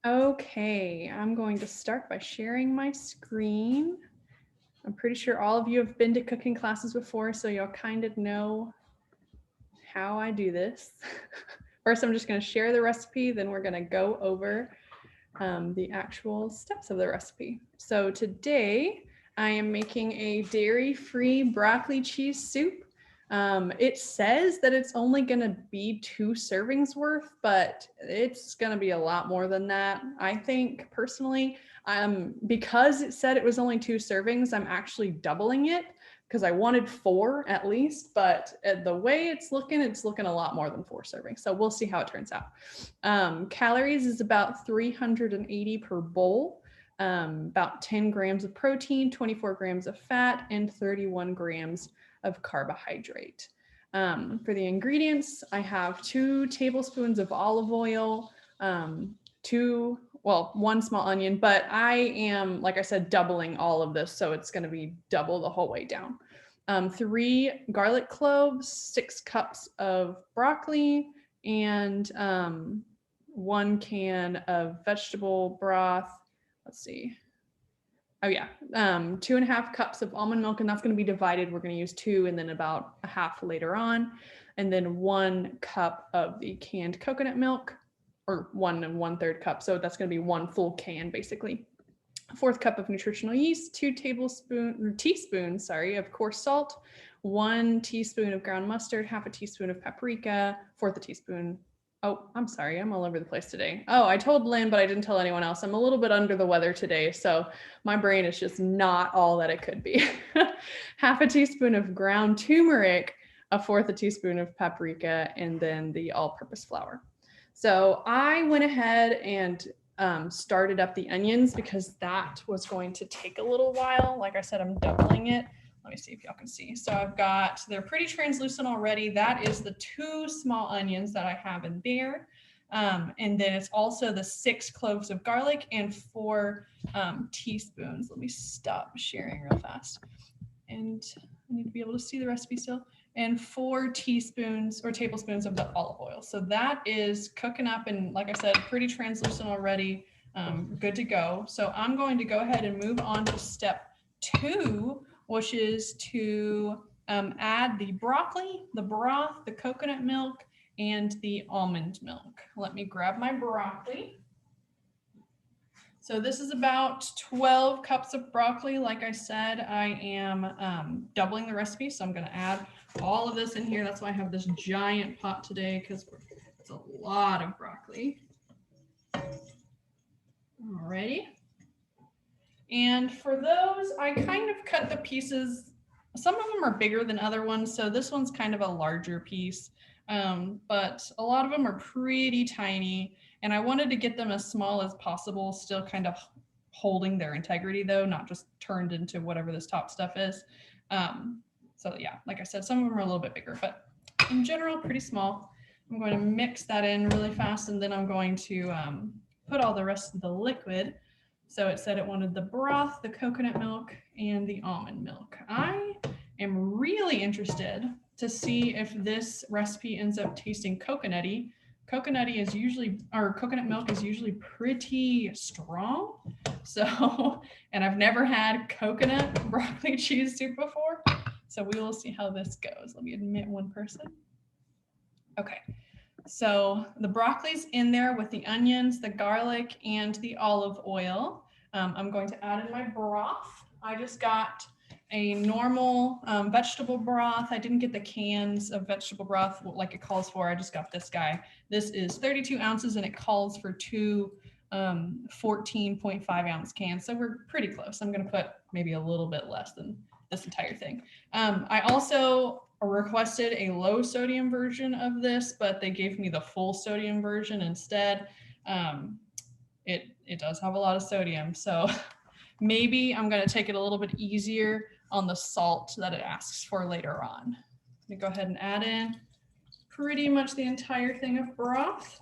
Okay, I'm going to start by sharing my screen. I'm pretty sure all of you have been to cooking classes before, so you'll kind of know how I do this. First, I'm just going to share the recipe, then we're going to go over the actual steps of the recipe. So today, I am making a dairy-free broccoli cheese soup. It says that it's only going to be 2 servings worth, but it's going to be a lot more than that. I think personally, because it said it was only 2 servings, I'm actually doubling it because I wanted 4 at least, but the way it's looking a lot more than 4 servings. So we'll see how it turns out. Calories is about 380 per bowl. About 10 grams of protein, 24 grams of fat, and 31 grams of carbohydrate. For the ingredients, I have 2 tablespoons of olive oil, 1 small onion, but I am, like I said, doubling all of this, so it's going to be double the whole way down. 3 garlic cloves, 6 cups of broccoli, and 1 can of vegetable broth. Let's see. Oh yeah, 2.5 cups of almond milk, and that's going to be divided. We're going to use 2 and then about a half later on. And then 1 cup of the canned coconut milk, or 1 1/3 cup. So that's going to be 1 full can basically. 1/4 cup of nutritional yeast, 2 teaspoons of coarse salt, 1 teaspoon of ground mustard, 1/2 teaspoon of paprika, 1/4 teaspoon. Oh, I'm sorry, I'm all over the place today. Oh, I told Lynn, but I didn't tell anyone else. I'm a little bit under the weather today, so my brain is just not all that it could be. 1/2 teaspoon of ground turmeric, 1/4 teaspoon of paprika, and then the all-purpose flour. So I went ahead and started up the onions because that was going to take a little while. Like I said, I'm doubling it. Let me see if y'all can see. So they're pretty translucent already. That is the 2 small onions that I have in there. And then it's also the 6 cloves of garlic and 4 teaspoons. Let me stop sharing real fast. And I need to be able to see the recipe still. And 4 teaspoons or tablespoons of the olive oil. So that is cooking up and, like I said, pretty translucent already, good to go. So I'm going to go ahead and move on to step 2, which is to add the broccoli, the broth, the coconut milk, and the almond milk. Let me grab my broccoli. So this is about 12 cups of broccoli. Like I said, I am doubling the recipe, so I'm going to add all of this in here. That's why I have this giant pot today, because it's a lot of broccoli. Alrighty. And for those, I kind of cut the pieces. Some of them are bigger than other ones, so this one's kind of a larger piece, but a lot of them are pretty tiny, and I wanted to get them as small as possible, still kind of holding their integrity though, not just turned into whatever this top stuff is. So yeah, like I said, some of them are a little bit bigger, but in general, pretty small. I'm going to mix that in really fast, and then I'm going to put all the rest of the liquid. So it said it wanted the broth, the coconut milk, and the almond milk. I am really interested to see if this recipe ends up tasting coconutty. Coconut milk is usually pretty strong. So, and I've never had coconut broccoli cheese soup before. So we will see how this goes. Let me admit one person. Okay. So the broccoli's in there with the onions, the garlic, and the olive oil. I'm going to add in my broth. I just got a normal vegetable broth. I didn't get the cans of vegetable broth like it calls for. I just got this guy. This is 32 ounces and it calls for 2 14.5 ounce cans. So we're pretty close. I'm going to put maybe a little bit less than this entire thing. I also requested a low sodium version of this, but they gave me the full sodium version instead. It does have a lot of sodium, so maybe I'm going to take it a little bit easier on the salt that it asks for later on. Let me go ahead and add in pretty much the entire thing of broth.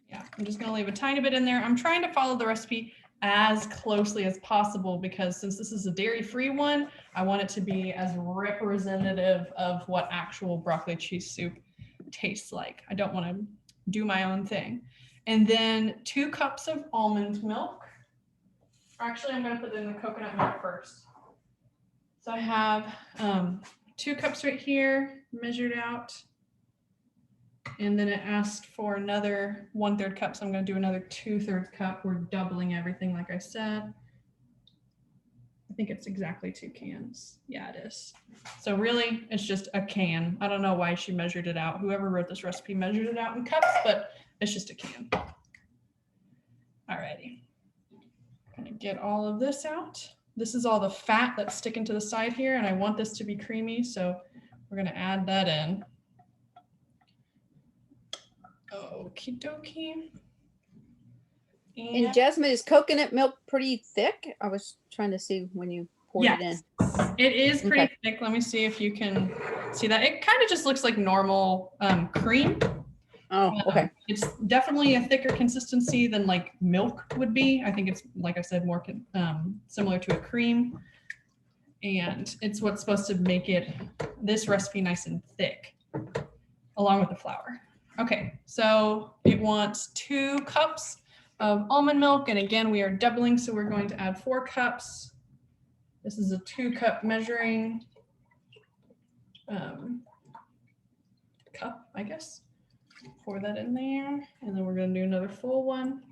Yeah, I'm just going to leave a tiny bit in there. I'm trying to follow the recipe as closely as possible because since this is a dairy-free one, I want it to be as representative of what actual broccoli cheese soup tastes like. I don't want to do my own thing. And then 2 cups of almond milk. Actually, I'm going to put in the coconut milk first. So I have 2 cups right here, measured out. And then it asked for another 1/3 cup. So I'm going to do another 2/3 cup. We're doubling everything, like I said. I think it's exactly 2 cans. Yeah, it is. So really, it's just a can. I don't know why she measured it out. Whoever wrote this recipe measured it out in cups, but it's just a can. Alrighty. Gonna get all of this out. This is all the fat that's sticking to the side here, and I want this to be creamy, so we're gonna add that in. Okie dokie. And Jasmine, is coconut milk pretty thick? I was trying to see when you poured it in. It is pretty thick. Let me see if you can see that. It kind of just looks like normal cream. Oh, okay. It's definitely a thicker consistency than like milk would be. I think it's, like I said, more similar to a cream. And it's what's supposed to make this recipe nice and thick, along with the flour. Okay, so it wants 2 cups of almond milk. And again, we are doubling, so we're going to add 4 cups. This is a 2-cup measuring cup, I guess. Pour that in there, and then we're going to do another full one.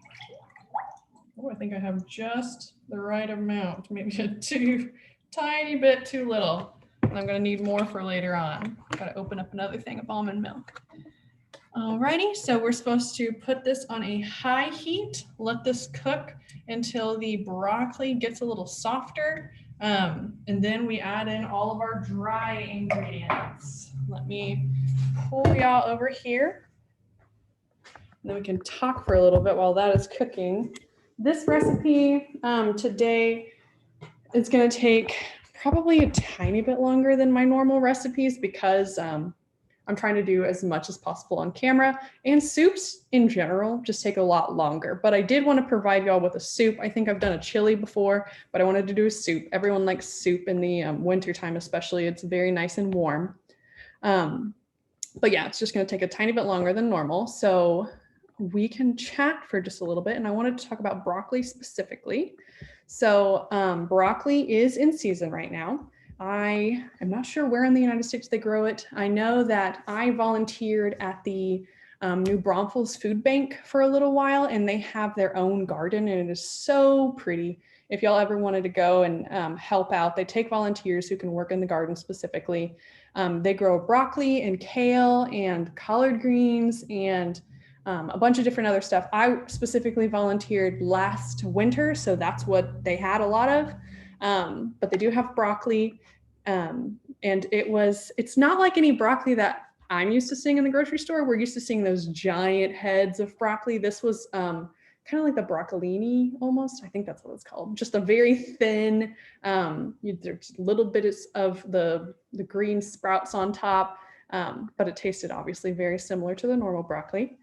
Oh, I think I have just the right amount, maybe a tiny bit too little. And I'm going to need more for later on. Got to open up another thing of almond milk. Alrighty, so we're supposed to put this on a high heat, let this cook until the broccoli gets a little softer, and then we add in all of our dry ingredients. Let me pull y'all over here. Then we can talk for a little bit while that is cooking. This recipe today is going to take probably a tiny bit longer than my normal recipes because I'm trying to do as much as possible on camera, and soups in general just take a lot longer. But I did want to provide y'all with a soup. I think I've done a chili before, but I wanted to do a soup. Everyone likes soup in the winter time, especially. It's very nice and warm. But yeah, it's just going to take a tiny bit longer than normal. So we can chat for just a little bit. And I wanted to talk about broccoli specifically. So broccoli is in season right now. I am not sure where in the United States they grow it. I know that I volunteered at the New Braunfels Food Bank for a little while, and they have their own garden, and it is so pretty. If y'all ever wanted to go and help out, they take volunteers who can work in the garden specifically. They grow broccoli and kale and collard greens and a bunch of different other stuff. I specifically volunteered last winter, so that's what they had a lot of. But they do have broccoli, and it's not like any broccoli that I'm used to seeing in the grocery store. We're used to seeing those giant heads of broccoli. This was kind of like the broccolini almost. I think that's what it's called. Just a very thin, there's little bits of the green sprouts on top, but it tasted obviously very similar to the normal broccoli.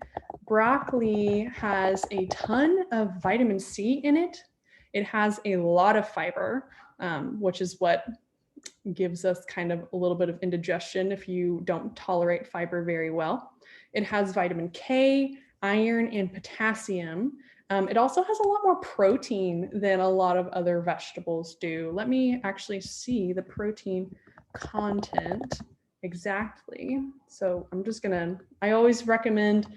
Broccoli has a ton of vitamin C in it. It has a lot of fiber, which is what gives us kind of a little bit of indigestion if you don't tolerate fiber very well. It has vitamin K, iron, and potassium. It also has a lot more protein than a lot of other vegetables do. Let me actually see the protein content exactly. So I'm just I always recommend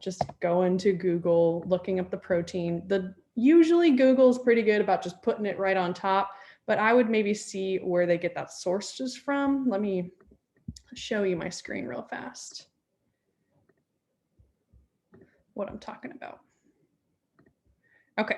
just going to Google, looking up the protein. Usually Google is pretty good about just putting it right on top, but I would maybe see where they get that sources from. Let me show you my screen real fast. What I'm talking about. Okay,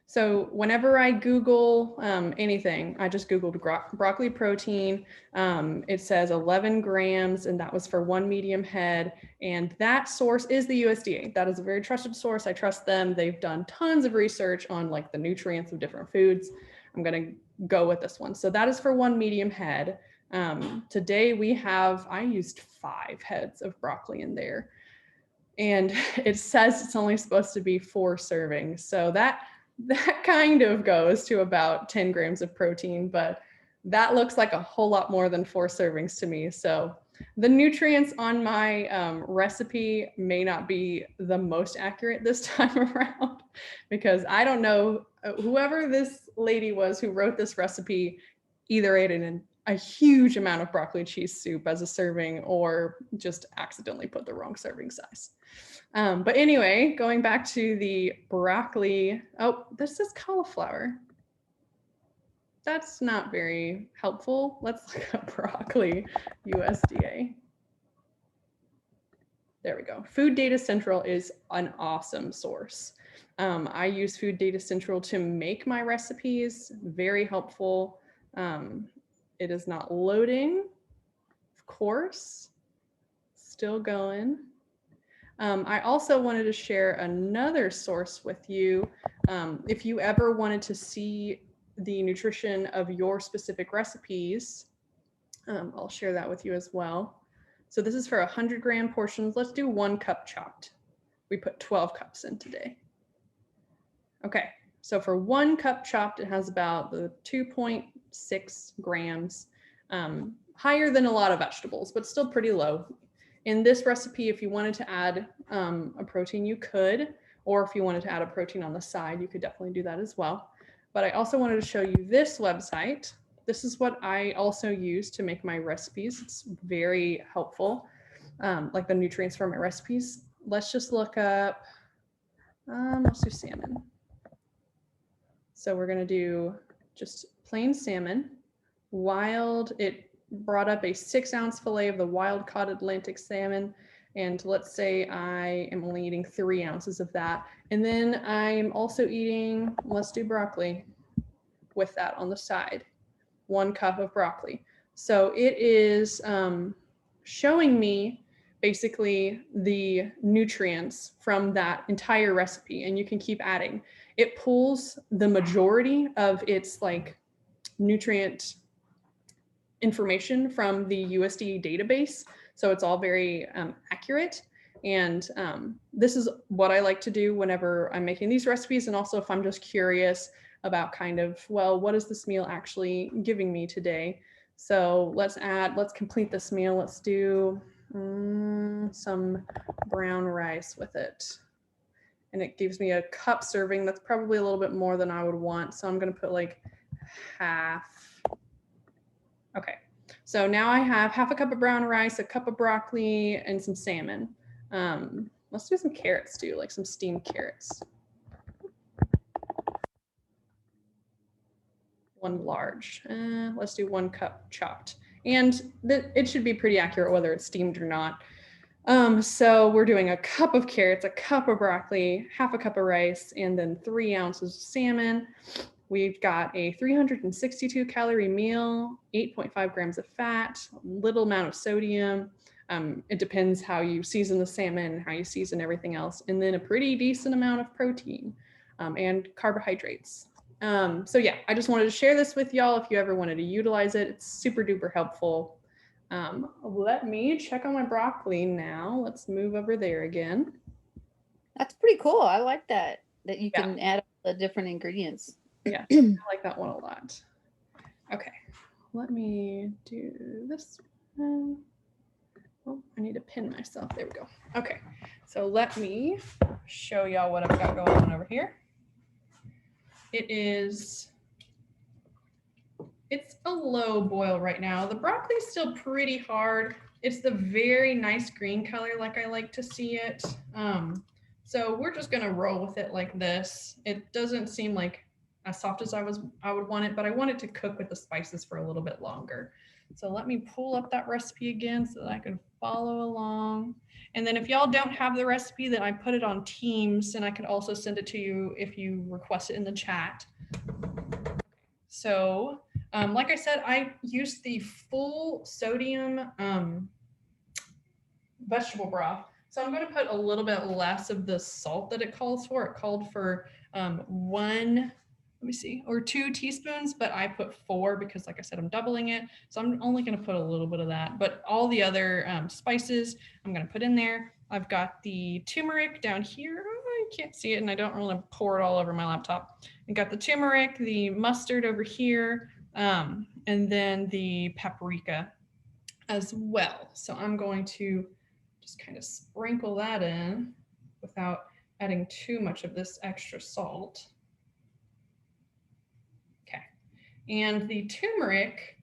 so whenever I Google anything, I just Googled broccoli protein. It says 11 grams, and that was for 1 medium head. And that source is the USDA. That is a very trusted source. I trust them. They've done tons of research on like the nutrients of different foods. I'm gonna go with this one. So that is for 1 medium head. Today I used 5 heads of broccoli in there. And it says it's only supposed to be 4 servings. So that kind of goes to about 10 grams of protein, but that looks like a whole lot more than 4 servings to me. So the nutrients on my recipe may not be the most accurate this time around, because I don't know, whoever this lady was who wrote this recipe either ate a huge amount of broccoli cheese soup as a serving or just accidentally put the wrong serving size. But anyway, going back to the broccoli, oh, this is cauliflower. That's not very helpful. Let's look up broccoli USDA. There we go. Food Data Central is an awesome source. I use Food Data Central to make my recipes, very helpful. It is not loading, of course, still going. I also wanted to share another source with you. If you ever wanted to see the nutrition of your specific recipes, I'll share that with you as well. So this is for 100-gram portions. Let's do 1 cup chopped. We put 12 cups in today. Okay, so for 1 cup chopped, it has about the 2.6 grams, higher than a lot of vegetables, but still pretty low. In this recipe, if you wanted to add a protein, you could, or if you wanted to add a protein on the side, you could definitely do that as well. But I also wanted to show you this website. This is what I also use to make my recipes. It's very helpful, like the nutrients for my recipes. Let's just look up, let's do salmon. So we're gonna do just plain salmon, wild. It brought up a 6-ounce fillet of the wild caught Atlantic salmon. And let's say I am only eating 3 ounces of that. And then I'm also eating, let's do broccoli with that on the side, 1 cup of broccoli. So it is showing me basically the nutrients from that entire recipe, and you can keep adding. It pulls the majority of its like nutrient information from the USDA database. So it's all very accurate. And this is what I like to do whenever I'm making these recipes. And also if I'm just curious about kind of, well, what is this meal actually giving me today? So let's complete this meal. Let's do some brown rice with it. And it gives me a cup serving. That's probably a little bit more than I would want. So I'm gonna put like half. Okay, so now I have half a cup of brown rice, a cup of broccoli, and some salmon. Let's do some carrots too, like some steamed carrots. 1 large. Let's do 1 cup chopped. And it should be pretty accurate whether it's steamed or not. So we're doing a cup of carrots, a cup of broccoli, half a cup of rice, and then 3 ounces of salmon. We've got a 362 calorie meal, 8.5 grams of fat, little amount of sodium. It depends how you season the salmon, how you season everything else, and then a pretty decent amount of protein and carbohydrates. So yeah, I just wanted to share this with y'all if you ever wanted to utilize it. It's super duper helpful. Let me check on my broccoli now. Let's move over there again. That's pretty cool. I like that you can add the different ingredients. Yeah, I like that one a lot. Okay, let me do this one. Oh, I need to pin myself. There we go. Okay, so let me show y'all what I've got going on over here. It's a low boil right now. The broccoli is still pretty hard. It's the very nice green color like I like to see it. So we're just gonna roll with it like this. It doesn't seem like as soft as I would want it, but I want it to cook with the spices for a little bit longer. So let me pull up that recipe again so that I can follow along. And then if y'all don't have the recipe, then I put it on Teams, and I could also send it to you if you request it in the chat. So like I said, I used the full sodium vegetable broth. So I'm going to put a little bit less of the salt that it calls for. It called for 2 teaspoons, but I put 4 because, like I said, I'm doubling it. So I'm only going to put a little bit of that, but all the other spices I'm going to put in there. I've got the turmeric down here. Oh, I can't see it, and I don't really pour it all over my laptop. I got the turmeric, the mustard over here, and then the paprika as well. So I'm going to just kind of sprinkle that in without adding too much of this extra salt. Okay, and the turmeric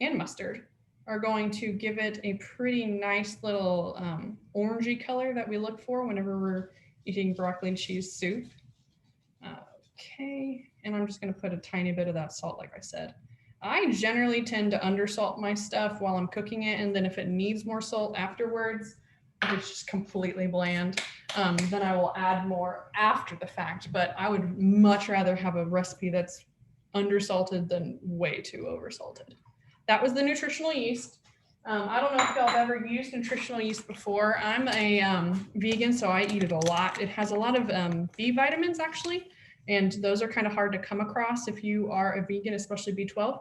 and mustard are going to give it a pretty nice little orangey color that we look for whenever we're eating broccoli and cheese soup. Okay, and I'm just going to put a tiny bit of that salt, like I said. I generally tend to undersalt my stuff while I'm cooking it, and then if it needs more salt afterwards, if it's just completely bland, then I will add more after the fact. But I would much rather have a recipe that's undersalted than way too oversalted. That was the nutritional yeast. I don't know if y'all have ever used nutritional yeast before. I'm a vegan, so I eat it a lot. It has a lot of B vitamins, actually, and those are kind of hard to come across if you are a vegan, especially B12.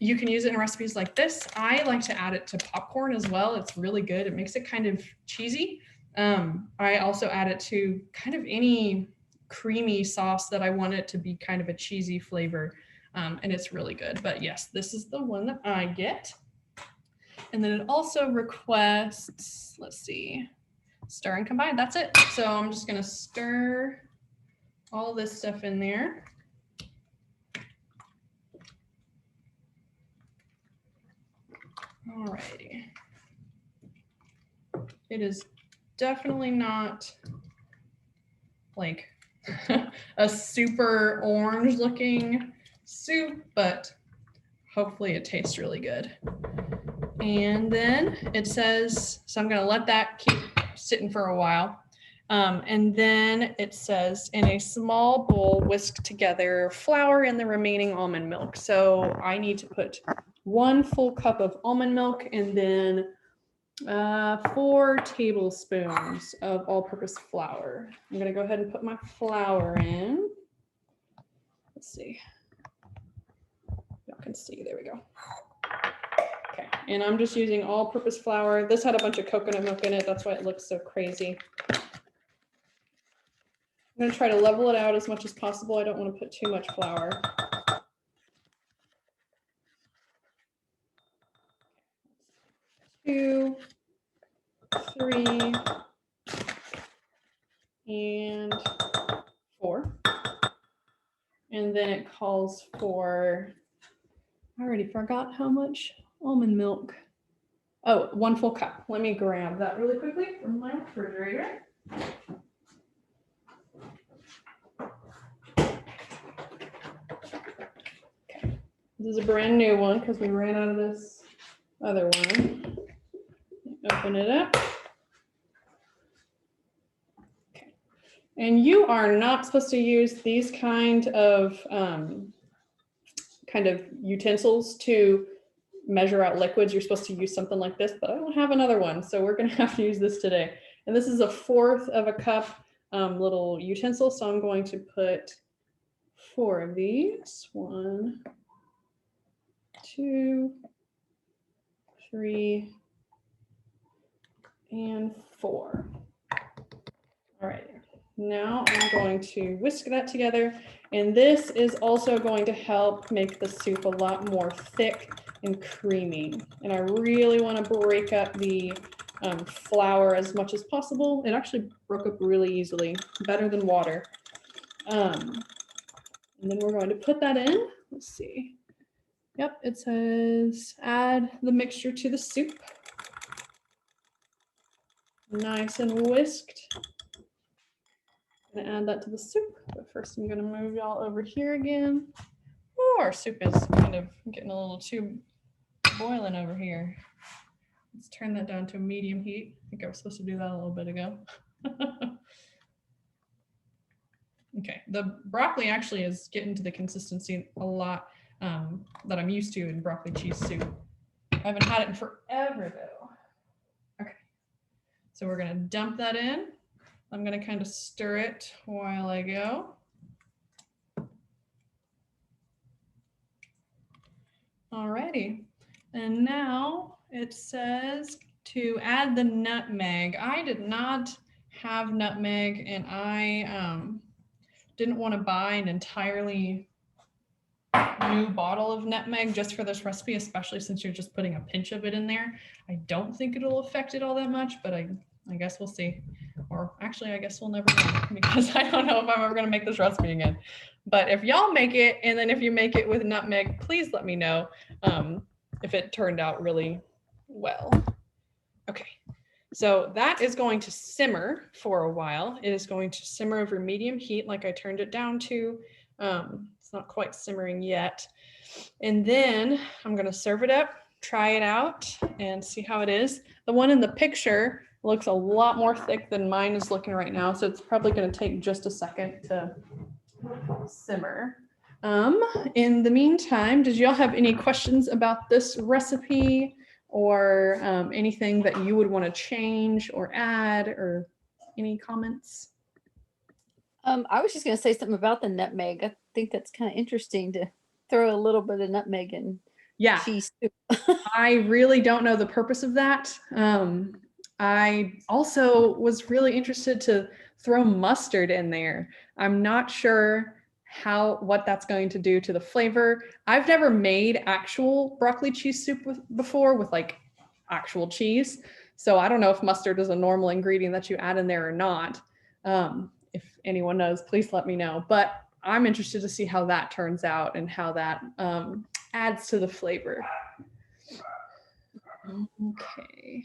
You can use it in recipes like this. I like to add it to popcorn as well. It's really good. It makes it kind of cheesy. I also add it to kind of any creamy sauce that I want it to be kind of a cheesy flavor. And it's really good. But yes, this is the one that I get. And then it also requests, let's see, stir and combine. That's it. So I'm just going to stir all this stuff in there. Alrighty. It is definitely not like a super orange looking soup, but hopefully it tastes really good. And then it says, so I'm going to let that keep sitting for a while. And then it says, in a small bowl, whisk together flour and the remaining almond milk. So I need to put 1 full cup of almond milk and then 4 tablespoons of all-purpose flour. I'm going to go ahead and put my flour in. Let's see. Y'all can see. There we go. Okay, and I'm just using all-purpose flour. This had a bunch of coconut milk in it. That's why it looks so crazy. I'm going to try to level it out as much as possible. I don't want to put too much flour. 2, 3, and 4. And then it calls for, I already forgot how much almond milk. Oh, 1 full cup. Let me grab that really quickly from my refrigerator. Okay. This is a brand new one because we ran out of this other one. Open it up. Okay. And you are not supposed to use these kind of utensils to measure out liquids. You're supposed to use something like this, but I don't have another one, so we're going to have to use this today. And this is 1/4 of a cup little utensil, so I'm going to put 4 of these. 1, 2, 3, and 4. All right, now I'm going to whisk that together, and this is also going to help make the soup a lot more thick and creamy. And I really want to break up the flour as much as possible. It actually broke up really easily, better than water. And then we're going to put that in. Let's see. Yep, it says add the mixture to the soup. Nice and whisked. I'm gonna add that to the soup, but first I'm gonna move y'all over here again. Oh, our soup is kind of getting a little too boiling over here. Let's turn that down to medium heat. I think I was supposed to do that a little bit ago. Okay, the broccoli actually is getting to the consistency a lot that I'm used to in broccoli cheese soup. I haven't had it in forever though. Okay, so we're gonna dump that in. I'm gonna kind of stir it while I go. Alrighty, and now it says to add the nutmeg. I did not have nutmeg, and I didn't want to buy an entirely new bottle of nutmeg just for this recipe, especially since you're just putting a pinch of it in there. I don't think it'll affect it all that much, but I guess we'll see. Or actually, I guess we'll never know because I don't know if I'm ever going to make this recipe again. But if y'all make it, and then if you make it with nutmeg, please let me know if it turned out really well. Okay, so that is going to simmer for a while. It is going to simmer over medium heat like I turned it down to. It's not quite simmering yet. And then I'm going to serve it up, try it out, and see how it is. The one in the picture looks a lot more thick than mine is looking right now, so it's probably going to take just a second to simmer. In the meantime, did y'all have any questions about this recipe or anything that you would want to change or add, or any comments? I was just going to say something about the nutmeg. I think that's kind of interesting to throw a little bit of nutmeg in cheese soup. I really don't know the purpose of that. I also was really interested to throw mustard in there. I'm not sure what that's going to do to the flavor. I've never made actual broccoli cheese soup before with like actual cheese. So I don't know if mustard is a normal ingredient that you add in there or not. If anyone knows, please let me know. But I'm interested to see how that turns out and how that adds to the flavor. Okay.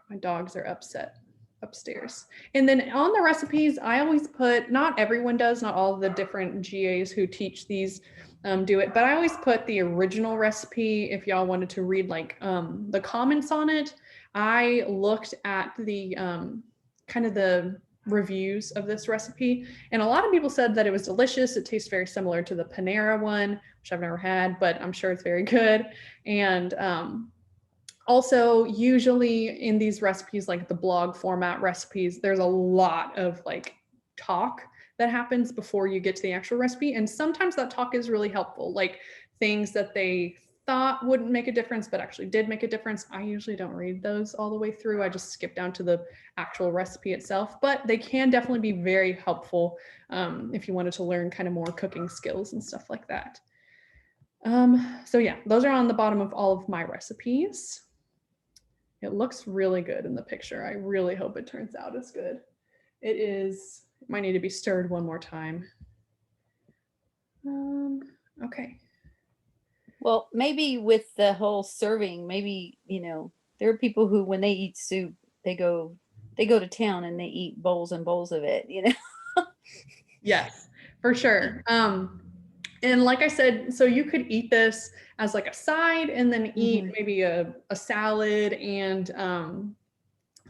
My dogs are upset upstairs. And then on the recipes, I always put, not everyone does, not all of the different GAs who teach these do it, but I always put the original recipe if y'all wanted to read like the comments on it. I looked at the kind of the reviews of this recipe, and a lot of people said that it was delicious. It tastes very similar to the Panera one, which I've never had, but I'm sure it's very good. And also, usually in these recipes, like the blog format recipes, there's a lot of like talk that happens before you get to the actual recipe. And sometimes that talk is really helpful, like things that they thought wouldn't make a difference, but actually did make a difference. I usually don't read those all the way through. I just skip down to the actual recipe itself, but they can definitely be very helpful if you wanted to learn kind of more cooking skills and stuff like that. So yeah, those are on the bottom of all of my recipes. It looks really good in the picture. I really hope it turns out as good. It is, it might need to be stirred one more time. Okay. Well, maybe with the whole serving, maybe, you know, there are people who, when they eat soup, they go to town and they eat bowls and bowls of it, you know? Yes, for sure. And like I said, so you could eat this as like a side and then eat maybe a salad and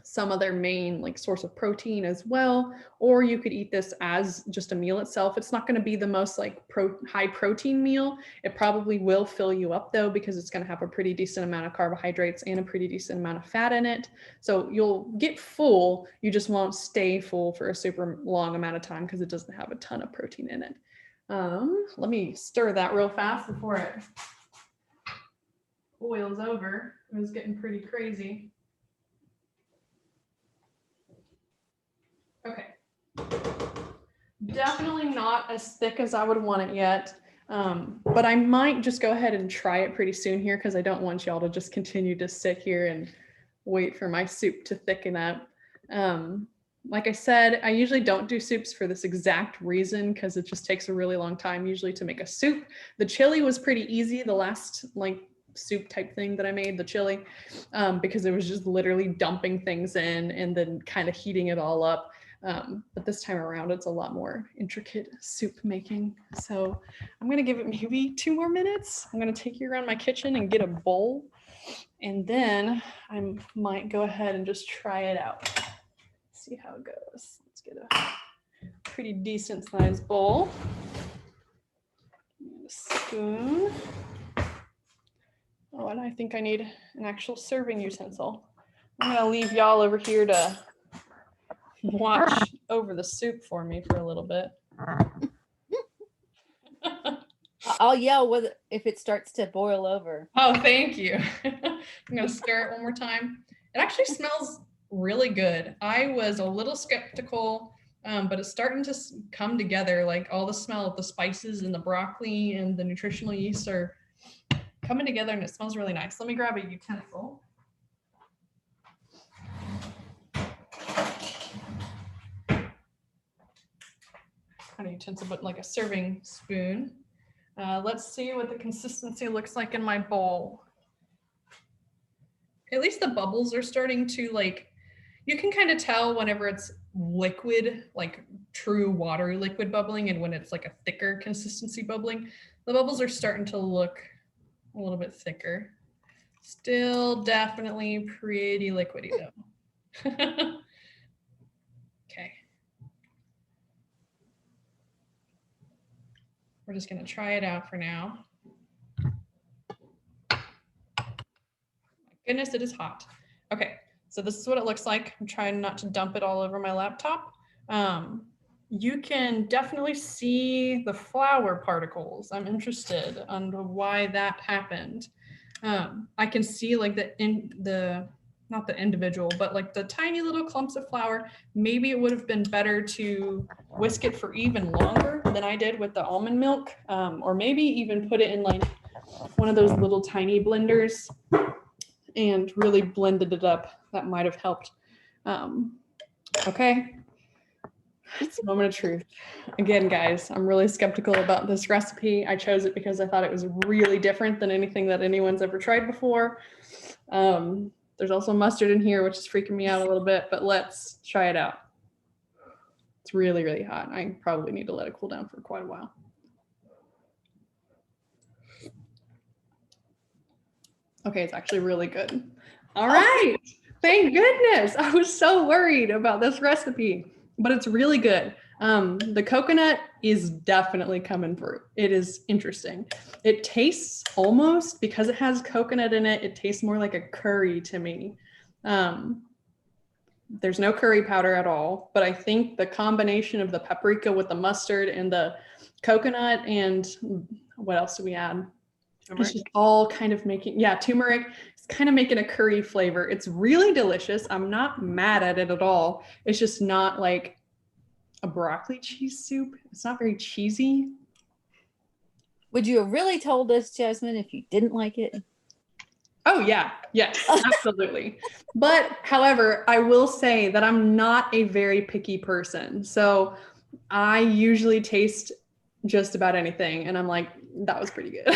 some other main like source of protein as well. Or you could eat this as just a meal itself. It's not going to be the most like high protein meal. It probably will fill you up though, because it's going to have a pretty decent amount of carbohydrates and a pretty decent amount of fat in it. So you'll get full, you just won't stay full for a super long amount of time because it doesn't have a ton of protein in it. Let me stir that real fast before it boils over. It was getting pretty crazy. Okay. Definitely not as thick as I would want it yet, but I might just go ahead and try it pretty soon here because I don't want y'all to just continue to sit here and wait for my soup to thicken up. Like I said, I usually don't do soups for this exact reason because it just takes a really long time usually to make a soup. The chili was pretty easy, the last like soup type thing that I made, the chili, because it was just literally dumping things in and then kind of heating it all up. But this time around, it's a lot more intricate soup making. So I'm gonna give it maybe 2 more minutes. I'm gonna take you around my kitchen and get a bowl. And then I might go ahead and just try it out. See how it goes. Let's get a pretty decent sized bowl. A spoon. Oh, and I think I need an actual serving utensil. I'm gonna leave y'all over here to watch over the soup for me for a little bit. I'll yell if it starts to boil over. Oh, thank you. I'm gonna stir it one more time. It actually smells really good. I was a little skeptical but it's starting to come together. Like all the smell of the spices and the broccoli and the nutritional yeast are coming together, and it smells really nice. Let me grab a utensil. Not a utensil, but like a serving spoon. Let's see what the consistency looks like in my bowl. At least the bubbles are starting to like, you can kind of tell whenever it's liquid, like true watery liquid bubbling, and when it's like a thicker consistency bubbling. The bubbles are starting to look a little bit thicker. Still definitely pretty liquidy though. Okay. We're just gonna try it out for now. My goodness, it is hot. Okay, so this is what it looks like. I'm trying not to dump it all over my laptop. You can definitely see the flour particles. I'm interested on why that happened. I can see like not the individual, but like the tiny little clumps of flour. Maybe it would have been better to whisk it for even longer than I did with the almond milk, or maybe even put it in like one of those little tiny blenders and really blended it up. That might have helped. Okay. It's a moment of truth. Again, guys, I'm really skeptical about this recipe. I chose it because I thought it was really different than anything that anyone's ever tried before. There's also mustard in here, which is freaking me out a little bit, but let's try it out. It's really, really hot. I probably need to let it cool down for quite a while. Okay, it's actually really good. All right, thank goodness. I was so worried about this recipe, but it's really good. The coconut is definitely coming through. It is interesting. It tastes almost, because it has coconut in it, it tastes more like a curry to me. There's no curry powder at all, but I think the combination of the paprika with the mustard and the coconut, and what else do we add? It's just all kind of making, turmeric. It's kind of making a curry flavor. It's really delicious. I'm not mad at it at all. It's just not like a broccoli cheese soup. It's not very cheesy. Would you have really told us, Jasmine, if you didn't like it? Oh yeah, yes, absolutely. But however, I will say that I'm not a very picky person. So I usually taste just about anything and I'm like, that was pretty good.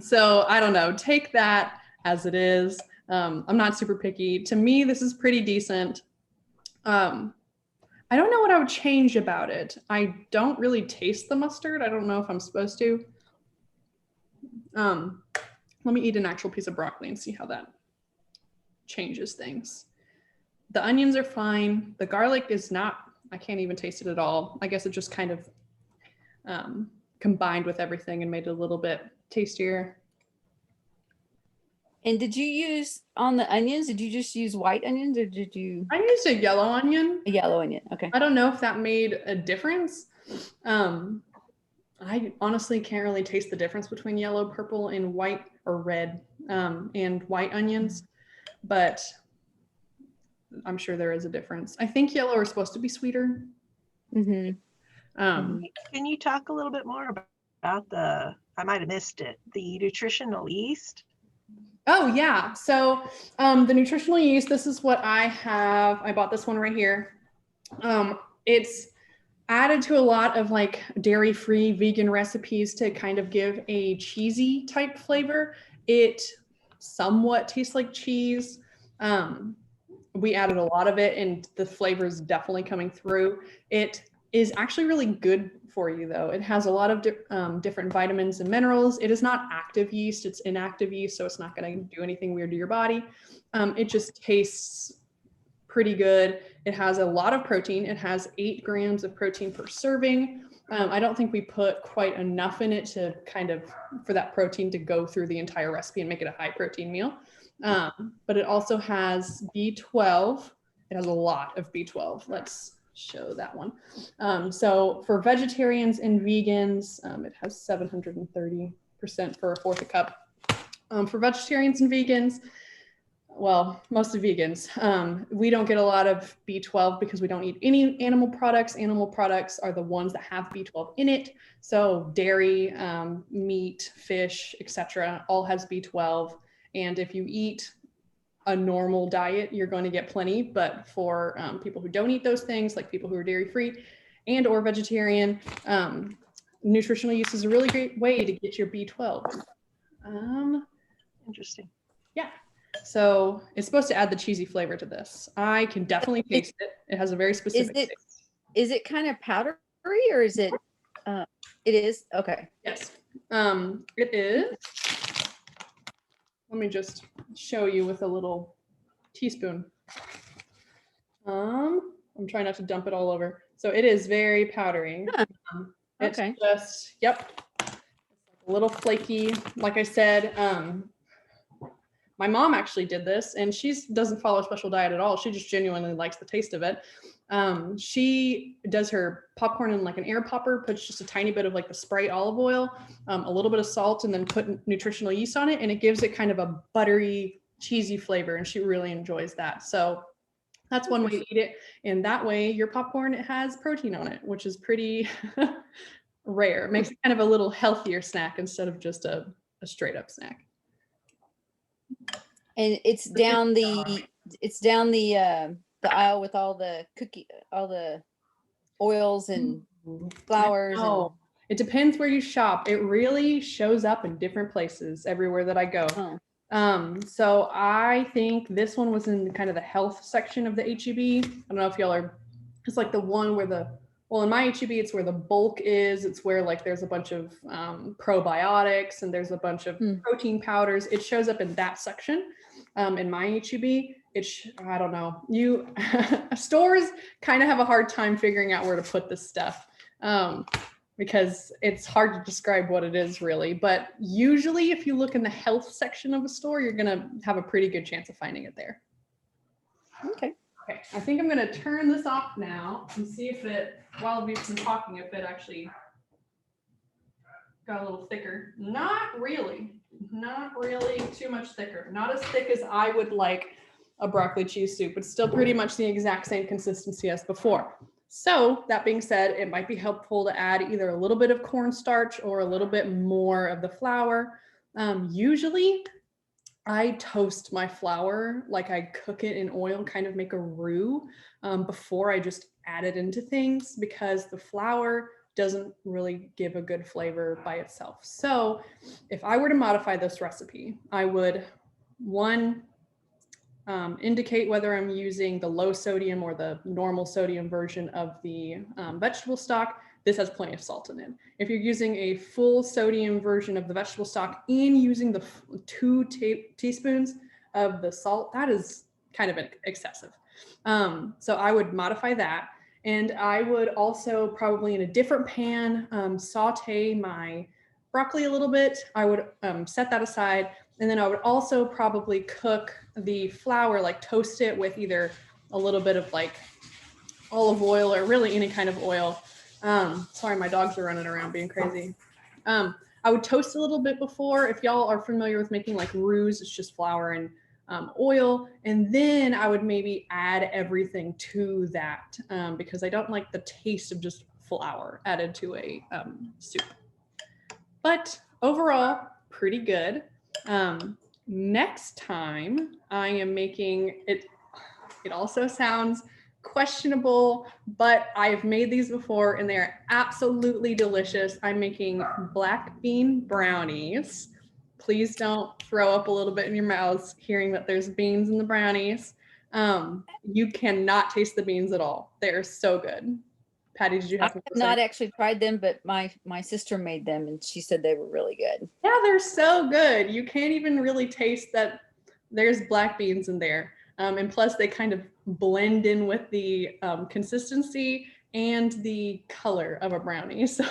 So I don't know, take that as it is. I'm not super picky. To me, this is pretty decent. I don't know what I would change about it. I don't really taste the mustard. I don't know if I'm supposed to. Let me eat an actual piece of broccoli and see how that changes things. The onions are fine. The garlic is not, I can't even taste it at all. I guess it just kind of combined with everything and made it a little bit tastier. And did you use, on the onions, did you just use white onions or did you? I used a yellow onion. A yellow onion, okay. I don't know if that made a difference. I honestly can't really taste the difference between yellow, purple, and white or red and white onions, but I'm sure there is a difference. I think yellow are supposed to be sweeter. Mm-hmm. Can you talk a little bit more about the, I might have missed it, the nutritional yeast? Oh yeah, so the nutritional yeast, this is what I have. I bought this one right here. It's added to a lot of like dairy-free vegan recipes to kind of give a cheesy type flavor. It somewhat tastes like cheese. We added a lot of it and the flavor is definitely coming through. It is actually really good for you though. It has a lot of different vitamins and minerals. It is not active yeast, it's inactive yeast, so it's not gonna do anything weird to your body. It just tastes pretty good. It has a lot of protein. It has 8 grams of protein per serving. I don't think we put quite enough in it to kind of, for that protein to go through the entire recipe and make it a high protein meal. But it also has B12. It has a lot of B12. Let's show that one. So for vegetarians and vegans, it has 730% for a fourth a cup. For vegetarians and vegans, well, mostly vegans. We don't get a lot of B12 because we don't eat any animal products. Animal products are the ones that have B12 in it. So dairy, meat, fish, etc., all has B12. And if you eat a normal diet, you're going to get plenty. But for people who don't eat those things, like people who are dairy free and or vegetarian, nutritional yeast is a really great way to get your B12. Interesting. Yeah. So it's supposed to add the cheesy flavor to this. I can definitely taste it. It has a very specific taste. Is it kind of powdery or is it? It is? Okay. Yes. It is. Let me just show you with a little teaspoon. I'm trying not to dump it all over. So it is very powdery. Huh. It's Okay. just, yep. It's a little flaky. Like I said, my mom actually did this and she doesn't follow a special diet at all. She just genuinely likes the taste of it. She does her popcorn in like an air popper, puts just a tiny bit of like the Sprite olive oil, a little bit of salt, and then put nutritional yeast on it. And it gives it kind of a buttery, cheesy flavor. And she really enjoys that. So that's one way to eat it. And that way your popcorn, it has protein on it, which is pretty rare. It makes it kind of a little healthier snack instead of just a straight up snack. And it's down the aisle with all the oils and flours. Oh, it depends where you shop. It really shows up in different places everywhere that I go. So I think this one was in kind of the health section of the HEB. I don't know if y'all are, it's like the one where in my HEB, it's where the bulk is. It's where like there's a bunch of probiotics and there's a bunch of protein powders. It shows up in that section. In my HEB, I don't know. Stores kind of have a hard time figuring out where to put this stuff because it's hard to describe what it is really. But usually if you look in the health section of a store, you're going to have a pretty good chance of finding it there. Okay. Okay, I think I'm going to turn this off now and see if while we've been talking, if it actually got a little thicker. Not really too much thicker. Not as thick as I would like a broccoli cheese soup. It's still pretty much the exact same consistency as before. So that being said, it might be helpful to add either a little bit of cornstarch or a little bit more of the flour. Usually I toast my flour, like I cook it in oil, kind of make a roux before I just add it into things because the flour doesn't really give a good flavor by itself. So if I were to modify this recipe, I would, indicate whether I'm using the low sodium or the normal sodium version of the vegetable stock. This has plenty of salt in it. If you're using a full sodium version of the vegetable stock and using the 2 teaspoons of the salt, that is kind of excessive. So I would modify that. And I would also probably in a different pan, saute my broccoli a little bit. I would set that aside. And then I would also probably cook the flour, like toast it with either a little bit of like olive oil or really any kind of oil. Sorry, my dogs are running around being crazy. I would toast a little bit before. If y'all are familiar with making like roux, it's just flour and oil. And then I would maybe add everything to that because I don't like the taste of just flour added to a soup. But overall, pretty good. Next time I am making it, it also sounds questionable, but I've made these before and they're absolutely delicious. I'm making black bean brownies. Please don't throw up a little bit in your mouths hearing that there's beans in the brownies. You cannot taste the beans at all. They're so good. Patty, did you have I have not actually tried them, but my sister made them and she said they were really good. Yeah, they're so good. You can't even really taste that there's black beans in there. And plus they kind of blend in with the consistency and the color of a brownie. So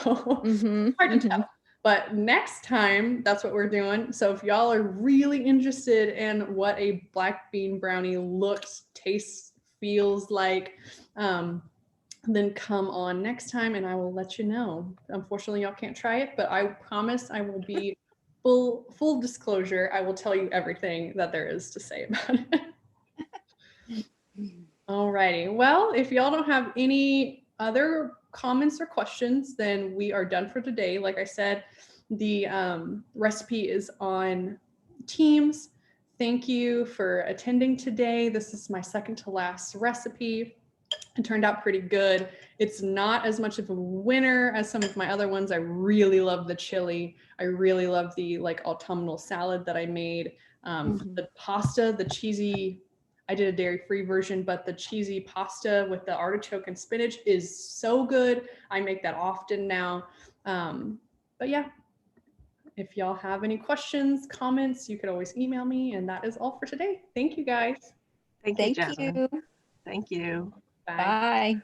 hard to tell. But next time, that's what we're doing. So if y'all are really interested in what a black bean brownie looks, tastes, feels like, then come on next time and I will let you know. Unfortunately, y'all can't try it, but I promise I will be full disclosure, I will tell you everything that there is to say about it. Alrighty. Well, if y'all don't have any other comments or questions, then we are done for today. Like I said, the recipe is on Teams. Thank you for attending today. This is my second to last recipe. It turned out pretty good. It's not as much of a winner as some of my other ones. I really love the chili. I really love the like autumnal salad that I made. The pasta, the cheesy, I did a dairy-free version, but the cheesy pasta with the artichoke and spinach is so good. I make that often now. But yeah, if y'all have any questions, comments, you could always email me. And that is all for today. Thank you guys. Thank you, Thank Jasmine. you. Thank you. Bye. Bye.